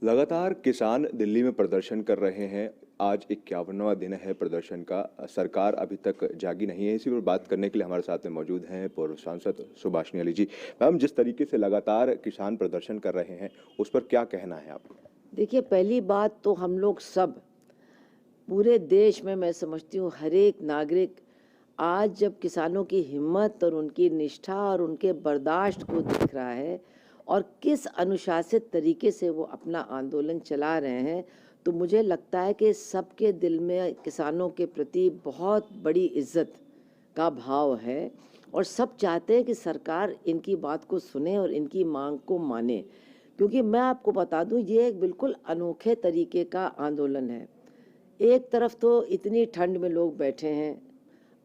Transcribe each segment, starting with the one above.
लगातार किसान दिल्ली में प्रदर्शन कर रहे हैं। आज 51वां दिन है प्रदर्शन का। सरकार अभी तक जागी नहीं है। इसी पर बात करने के लिए हमारे साथ में मौजूद हैं पूर्व सांसद सुभाषिनी अली जी। मैम, जिस तरीके से लगातार किसान प्रदर्शन कर रहे हैं उस पर क्या कहना है आपका? देखिए, पहली बात तो हम लोग सब पूरे देश में मैं समझती हूँ हर एक नागरिक आज जब किसानों की हिम्मत और उनकी निष्ठा और उनके बर्दाश्त को देख रहा है और किस अनुशासित तरीके से वो अपना आंदोलन चला रहे हैं, तो मुझे लगता है कि सबके दिल में किसानों के प्रति बहुत बड़ी इज्जत का भाव है और सब चाहते हैं कि सरकार इनकी बात को सुने और इनकी मांग को माने। क्योंकि मैं आपको बता दूं, ये एक बिल्कुल अनोखे तरीके का आंदोलन है। एक तरफ तो इतनी ठंड में लोग बैठे हैं,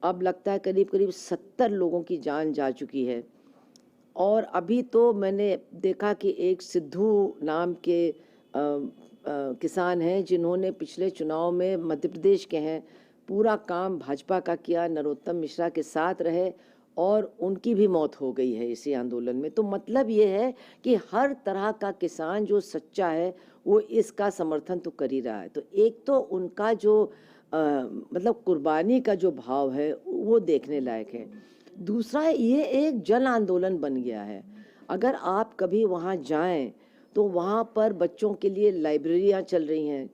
अब लगता है करीब करीब 70 लोगों की जान जा चुकी है। और अभी तो मैंने देखा कि एक सिद्धू नाम के किसान हैं जिन्होंने पिछले चुनाव में मध्य प्रदेश के हैं, पूरा काम भाजपा का किया, नरोत्तम मिश्रा के साथ रहे और उनकी भी मौत हो गई है इसी आंदोलन में। तो मतलब ये है कि हर तरह का किसान जो सच्चा है वो इसका समर्थन तो कर ही रहा है। तो एक तो उनका जो मतलब कुर्बानी का जो भाव है वो देखने लायक है। दूसरा, ये एक जन आंदोलन बन गया है। अगर आप कभी वहाँ जाएं तो वहाँ पर बच्चों के लिए लाइब्रेरियाँ चल रही हैं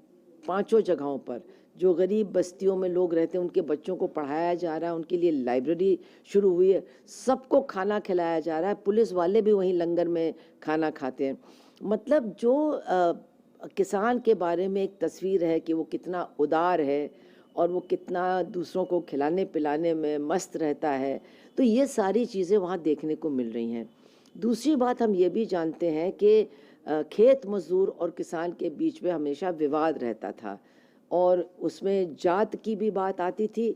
5 जगहों पर। जो गरीब बस्तियों में लोग रहते हैं उनके बच्चों को पढ़ाया जा रहा है, उनके लिए लाइब्रेरी शुरू हुई है, सबको खाना खिलाया जा रहा है, पुलिस वाले भी वहीं लंगर में खाना खाते हैं। मतलब जो किसान के बारे में एक तस्वीर है कि वो कितना उदार है और वो कितना दूसरों को खिलाने पिलाने में मस्त रहता है, तो ये सारी चीज़ें वहाँ देखने को मिल रही हैं। दूसरी बात, हम ये भी जानते हैं कि खेत मजदूर और किसान के बीच में हमेशा विवाद रहता था और उसमें जात की भी बात आती थी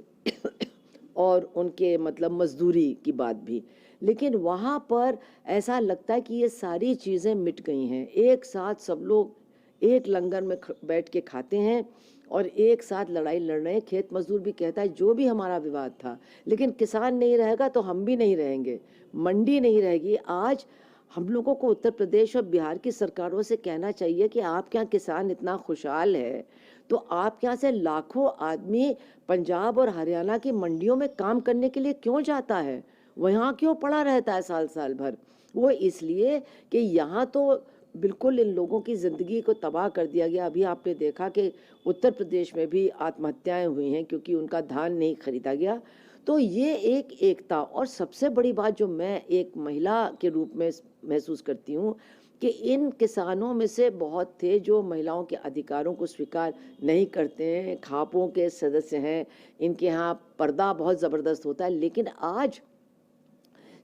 और उनके मतलब मजदूरी की बात भी। लेकिन वहाँ पर ऐसा लगता है कि ये सारी चीज़ें मिट गई हैं। एक साथ सब लोग एक लंगर में बैठ के खाते हैं और एक साथ लड़ाई लड़ रहे हैं। खेत मजदूर भी कहता है जो भी हमारा विवाद था, लेकिन किसान नहीं रहेगा तो हम भी नहीं रहेंगे, मंडी नहीं रहेगी। आज हम लोगों को उत्तर प्रदेश और बिहार की सरकारों से कहना चाहिए कि आपके यहाँ किसान इतना खुशहाल है तो आपके यहाँ से लाखों आदमी पंजाब और हरियाणा की मंडियों में काम करने के लिए क्यों जाता है, वहाँ क्यों पड़ा रहता है साल साल भर? वो इसलिए कि यहाँ तो बिल्कुल इन लोगों की ज़िंदगी को तबाह कर दिया गया। अभी आपने देखा कि उत्तर प्रदेश में भी आत्महत्याएं हुई हैं क्योंकि उनका धान नहीं खरीदा गया। तो ये एक एकता, और सबसे बड़ी बात जो मैं एक महिला के रूप में महसूस करती हूँ कि इन किसानों में से बहुत थे जो महिलाओं के अधिकारों को स्वीकार नहीं करते हैं, खापों के सदस्य हैं, इनके यहाँ पर्दा बहुत ज़बरदस्त होता है। लेकिन आज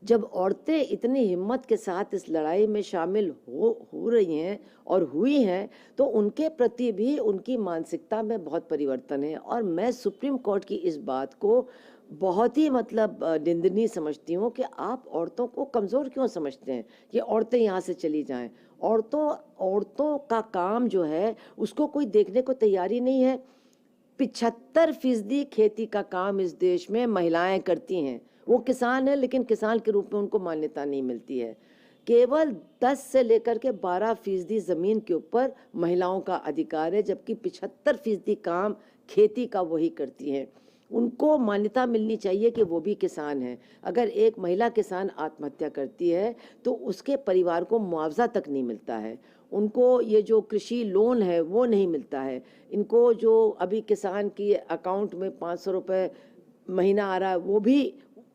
जब औरतें इतनी हिम्मत के साथ इस लड़ाई में शामिल हो रही हैं और हुई हैं, तो उनके प्रति भी उनकी मानसिकता में बहुत परिवर्तन है। और मैं सुप्रीम कोर्ट की इस बात को बहुत ही मतलब निंदनीय समझती हूँ कि आप औरतों को कमज़ोर क्यों समझते हैं कि औरतें यहाँ से चली जाएं। औरतों औरतों का काम जो है उसको कोई देखने को तैयारी नहीं है। 75% खेती का काम इस देश में महिलाएं करती हैं। वो किसान है लेकिन किसान के रूप में उनको मान्यता नहीं मिलती है। केवल 10 से लेकर के 12% जमीन के ऊपर महिलाओं का अधिकार है, जबकि 75% काम खेती का वही करती हैं। उनको मान्यता मिलनी चाहिए कि वो भी किसान हैं। अगर एक महिला किसान आत्महत्या करती है तो उसके परिवार को मुआवजा तक नहीं मिलता है, उनको ये जो कृषि लोन है वो नहीं मिलता है, इनको जो अभी किसान की अकाउंट में 500 रुपये महीना आ रहा है वो भी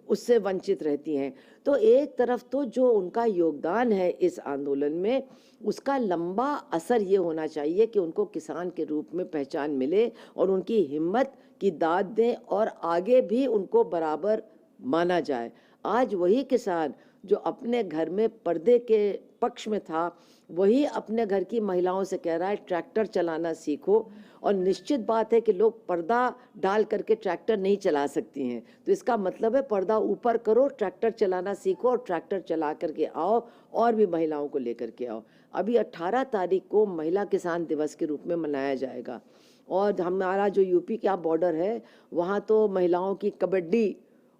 उससे वंचित रहती हैं। तो एक तरफ तो जो उनका योगदान है इस आंदोलन में, उसका लंबा असर ये होना चाहिए कि उनको किसान के रूप में पहचान मिले और उनकी हिम्मत की दाद दें और आगे भी उनको बराबर माना जाए। आज वही किसान जो अपने घर में पर्दे के पक्ष में था, वही अपने घर की महिलाओं से कह रहा है ट्रैक्टर चलाना सीखो। और निश्चित बात है कि लोग पर्दा डाल करके ट्रैक्टर नहीं चला सकती हैं, तो इसका मतलब है पर्दा ऊपर करो, ट्रैक्टर चलाना सीखो और ट्रैक्टर चला करके आओ और भी महिलाओं को लेकर के आओ। अभी 18 तारीख को महिला किसान दिवस के रूप में मनाया जाएगा और हमारा जो यूपी का बॉर्डर है वहाँ तो महिलाओं की कबड्डी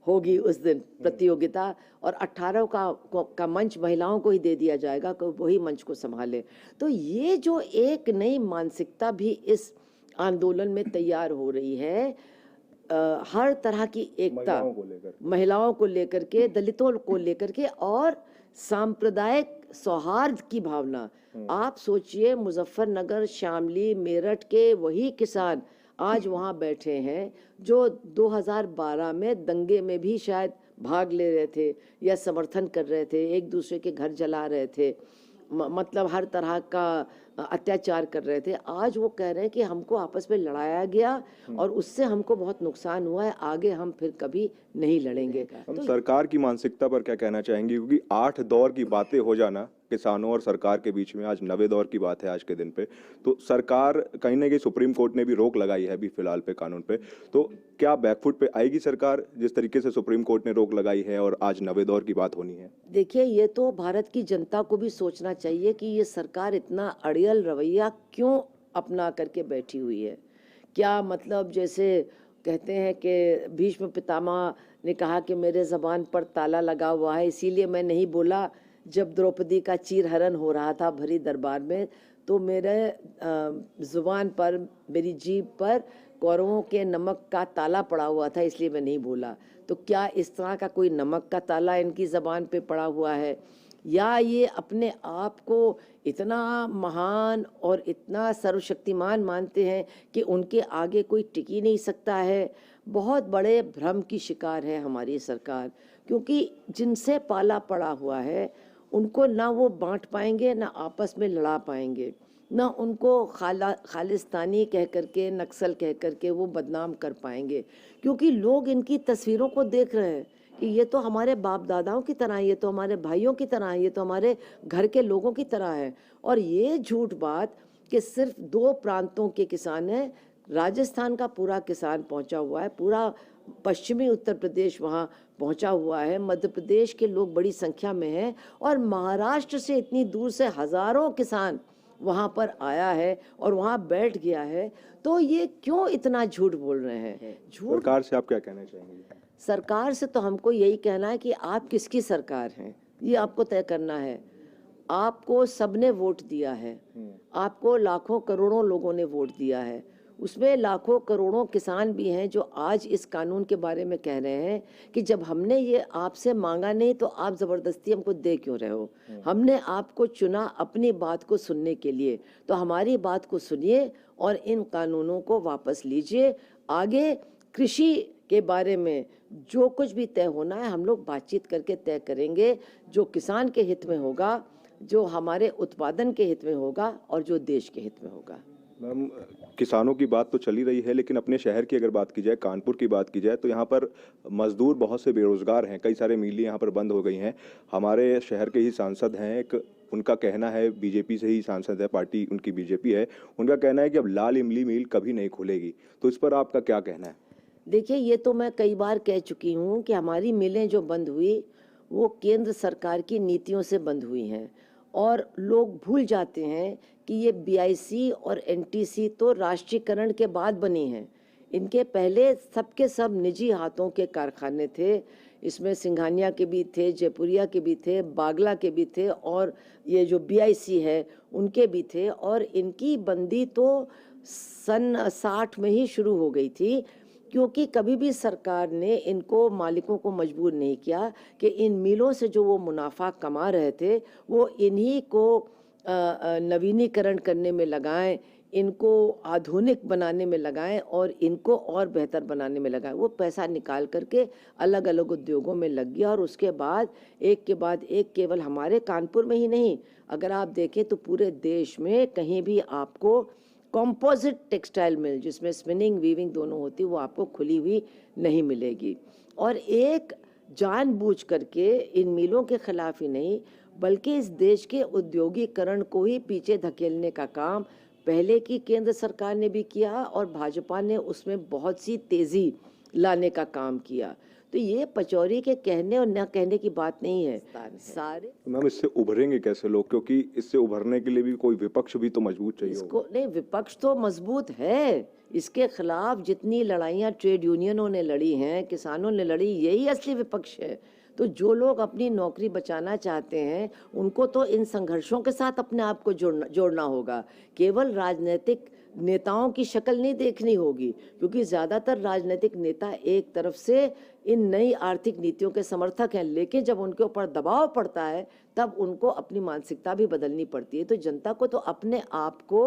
होगी उस दिन प्रतियोगिता, और 18 का मंच महिलाओं को ही दे दिया जाएगा कि वही मंच को संभाले। तो ये जो एक नई मानसिकता भी इस आंदोलन में तैयार हो रही है, हर तरह की एकता, महिलाओं को लेकर के, दलितों को लेकर के, और सांप्रदायिक सौहार्द की भावना। आप सोचिए, मुजफ्फरनगर, शामली, मेरठ के वही किसान आज वहाँ बैठे हैं जो 2012 में दंगे में भी शायद भाग ले रहे थे या समर्थन कर रहे थे, एक दूसरे के घर जला रहे थे, मतलब हर तरह का अत्याचार कर रहे थे। आज वो कह रहे हैं कि हमको आपस में लड़ाया गया और उससे हमको बहुत नुकसान हुआ है, आगे हम फिर कभी नहीं लड़ेंगे। हम सरकार की मानसिकता पर क्या कहना चाहेंगे, क्योंकि 8 दौर की बातें हो जाना किसानों और सरकार के बीच में, आज 9वें दौर की बात है आज के दिन पे, तो सरकार कहीं ना कहीं, सुप्रीम कोर्ट ने भी रोक लगाई है अभी फिलहाल पे कानून पे, तो क्या बैकफुट पे आएगी सरकार जिस तरीके से सुप्रीम कोर्ट ने रोक लगाई है और आज 9वें दौर की बात होनी है? देखिए, ये तो भारत की जनता को भी सोचना चाहिए कि ये सरकार इतना अड़ियल रवैया क्यों अपना करके बैठी हुई है। क्या मतलब, जैसे कहते हैं कि भीष्म पितामह ने कहा कि मेरे ज़बान पर ताला लगा हुआ है, इसीलिए मैं नहीं बोला जब द्रौपदी का चीरहरण हो रहा था भरी दरबार में, तो मेरे ज़ुबान पर, मेरी जीभ पर कौरवों के नमक का ताला पड़ा हुआ था, इसलिए मैं नहीं बोला। तो क्या इस तरह का कोई नमक का ताला इनकी ज़बान पे पड़ा हुआ है, या ये अपने आप को इतना महान और इतना सर्वशक्तिमान मानते हैं कि उनके आगे कोई टिक ही नहीं सकता है? बहुत बड़े भ्रम की शिकार है हमारी सरकार, क्योंकि जिनसे पाला पड़ा हुआ है उनको ना वो बांट पाएंगे, ना आपस में लड़ा पाएंगे, ना उनको खालिस्तानी कह करके, नक्सल कह करके वो बदनाम कर पाएंगे, क्योंकि लोग इनकी तस्वीरों को देख रहे हैं कि ये तो हमारे बाप दादाओं की तरह है, ये तो हमारे भाइयों की तरह है, ये तो हमारे घर के लोगों की तरह है। और ये झूठ बात कि सिर्फ 2 प्रांतों के किसान हैं, राजस्थान का पूरा किसान पहुंचा हुआ है, पूरा पश्चिमी उत्तर प्रदेश वहाँ पहुंचा हुआ है, मध्य प्रदेश के लोग बड़ी संख्या में हैं, और महाराष्ट्र से इतनी दूर से हजारों किसान वहाँ पर आया है और वहाँ बैठ गया है। तो ये क्यों इतना झूठ बोल रहे हैं? झूठ। सरकार से आप क्या कहना चाहेंगे? सरकार से तो हमको यही कहना है कि आप किसकी सरकार हैं, ये आपको तय करना है। आपको सबने वोट दिया है, आपको लाखों करोड़ों लोगों ने वोट दिया है, उसमें लाखों करोड़ों किसान भी हैं जो आज इस कानून के बारे में कह रहे हैं कि जब हमने ये आपसे मांगा नहीं तो आप ज़बरदस्ती हमको दे क्यों रहे हो? हमने आपको चुना अपनी बात को सुनने के लिए, तो हमारी बात को सुनिए और इन कानूनों को वापस लीजिए। आगे कृषि के बारे में जो कुछ भी तय होना है हम लोग बातचीत करके तय करेंगे, जो किसान के हित में होगा, जो हमारे उत्पादन के हित में होगा और जो देश के हित में होगा। मैम, किसानों की बात तो चली रही है, लेकिन अपने शहर की अगर बात की जाए, कानपुर की बात की जाए, तो यहाँ पर मजदूर बहुत से बेरोजगार हैं, कई सारे मिलें यहाँ पर बंद हो गई हैं। हमारे शहर के ही सांसद हैं, एक उनका कहना है, बीजेपी से ही सांसद है, पार्टी उनकी बीजेपी है, उनका कहना है कि अब लाल इमली मिल कभी नहीं खुलेगी। तो इस पर आपका क्या कहना है? देखिए, ये तो मैं कई बार कह चुकी हूँ कि हमारी मिलें जो बंद हुई वो केंद्र सरकार की नीतियों से बंद हुई हैं, और लोग भूल जाते हैं कि ये बीआईसी और एनटीसी तो राष्ट्रीयकरण के बाद बनी हैं। इनके पहले सबके सब निजी हाथों के कारखाने थे, इसमें सिंघानिया के भी थे, जयपुरिया के भी थे, बागला के भी थे, और ये जो बीआईसी है उनके भी थे, और इनकी बंदी तो सन 60 में ही शुरू हो गई थी, क्योंकि कभी भी सरकार ने इनको, मालिकों को मजबूर नहीं किया कि इन मिलों से जो वो मुनाफा कमा रहे थे वो इन्हीं को नवीनीकरण करने में लगाएं, इनको आधुनिक बनाने में लगाएं और इनको और बेहतर बनाने में लगाएं। वो पैसा निकाल करके अलग अलग उद्योगों में लग गया, और उसके बाद एक के बाद एक, केवल हमारे कानपुर में ही नहीं, अगर आप देखें तो पूरे देश में कहीं भी आपको कॉम्पोजिट टेक्सटाइल मिल, जिसमें स्पिनिंग वीविंग दोनों होती, वो आपको खुली हुई नहीं मिलेगी। और एक जानबूझ करके इन मिलों के खिलाफ ही नहीं, बल्कि इस देश के औद्योगिकरण को ही पीछे धकेलने का काम पहले की केंद्र सरकार ने भी किया, और भाजपा ने उसमें बहुत सी तेज़ी लाने का काम किया। तो ये पचौरी के कहने और न कहने की बात नहीं है। सारे मैम इससे उभरेंगे कैसे लोग, क्योंकि इससे उभरने के लिए भी कोई विपक्ष भी तो मजबूत चाहिए होगा। इसको नहीं, विपक्ष तो मजबूत है, इसके खिलाफ जितनी लड़ाइयाँ ट्रेड यूनियनों ने लड़ी हैं, किसानों ने लड़ी, यही असली विपक्ष है। तो जो लोग अपनी नौकरी बचाना चाहते हैं उनको तो इन संघर्षों के साथ अपने आप को जोड़ना होगा। केवल राजनीतिक नेताओं की शक्ल नहीं देखनी होगी, क्योंकि ज़्यादातर राजनीतिक नेता एक तरफ से इन नई आर्थिक नीतियों के समर्थक हैं, लेकिन जब उनके ऊपर दबाव पड़ता है तब उनको अपनी मानसिकता भी बदलनी पड़ती है। तो जनता को तो अपने आप को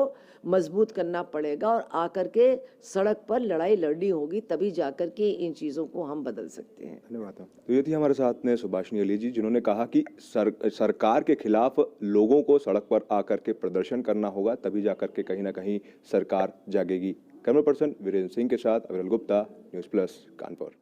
मजबूत करना पड़ेगा और आकर के सड़क पर लड़ाई लड़नी होगी, तभी जाकर के इन चीज़ों को हम बदल सकते हैं। धन्यवाद। तो ये थी हमारे साथ में सुभाषिनी अली जी, जिन्होंने कहा कि सरकार के खिलाफ लोगों को सड़क पर आकर के प्रदर्शन करना होगा, तभी जाकर के कहीं ना कहीं सरकार जागेगी। कैमरा पर्सन वीरेंद्र सिंह के साथ अविरल गुप्ता, न्यूज़ प्लस कानपुर।